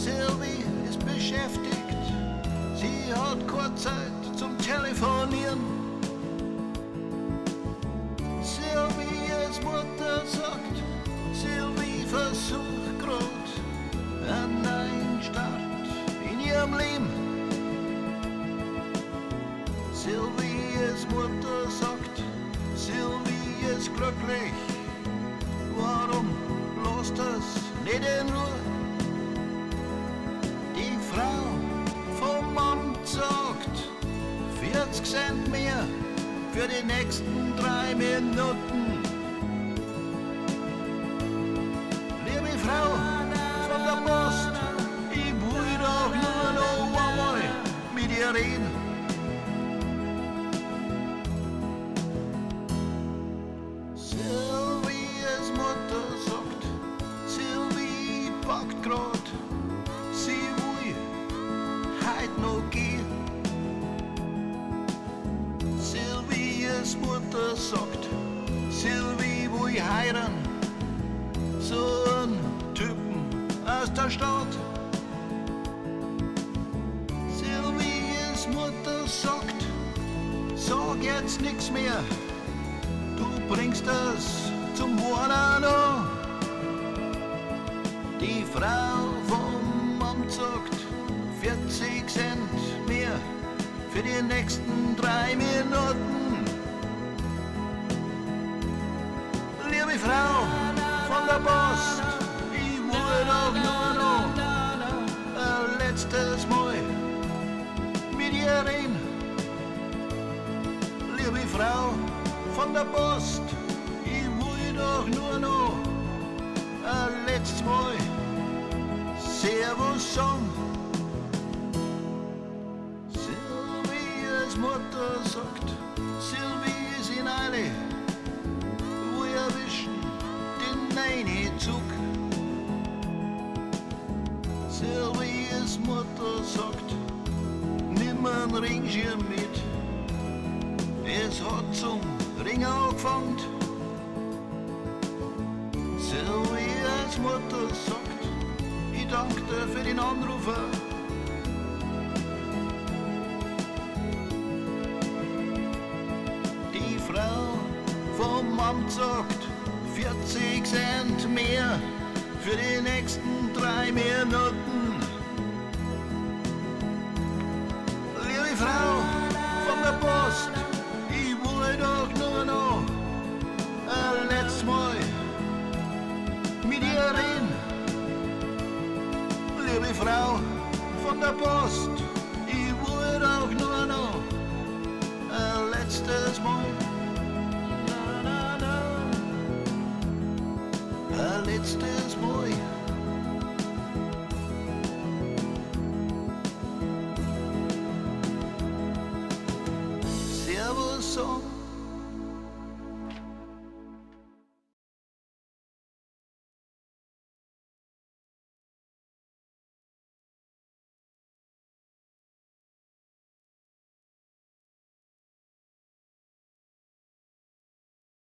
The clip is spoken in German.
Sylvie ist beschäftigt, sie hat keine Zeit zum Telefonieren. Sylvies Mutter sagt, Sylvie versucht grad einen neuen Start in ihrem Leben. Sylvies Mutter sagt, Sylvie ist glücklich, warum lässt es nicht in Ruhe? Die Frau vom Amt sagt, 40 Cent mehr für die nächsten 3 Minuten. Liebe Frau von der Post, ich will doch nur noch einmal mit ihr reden. Sylvies Mutter sagt, Sylvie packt grad, sie will heut noch gehen. Sylvies Mutter sagt, Sylvie will heiraten, so einen Typen aus der Stadt. Sylvies Mutter sagt, sag jetzt nix mehr, du bringst es zum Wohnen an. Die Frau vom Amt sagt, 40 Cent mehr für die nächsten 3 Minuten. Liebe Frau von der Post, ich will doch nur noch ein letztes Mal mit ihr reden. Liebe Frau von der Post, ich will doch nur noch ein letztes Mal Servus sagen. Sylvies Mutter sagt, Sylvie ist in Eile, wir erwischen den neuen Zug. Sylvies Mutter sagt, nimm einen Ringschirm mit, es hat zum Ring angefangen. Sylvies Mutter sagt, ich danke dir für den Anrufer. Die Frau vom Amt sagt, 40 Cent mehr für die nächsten 3 Minuten. Liebe Frau von der Post, ich will doch nur noch ein letztes Mal mit ihr reden. Liebe Frau von der Post, ich will doch nur noch ein letztes Mal. Ein letztes Mal. Servus sagen.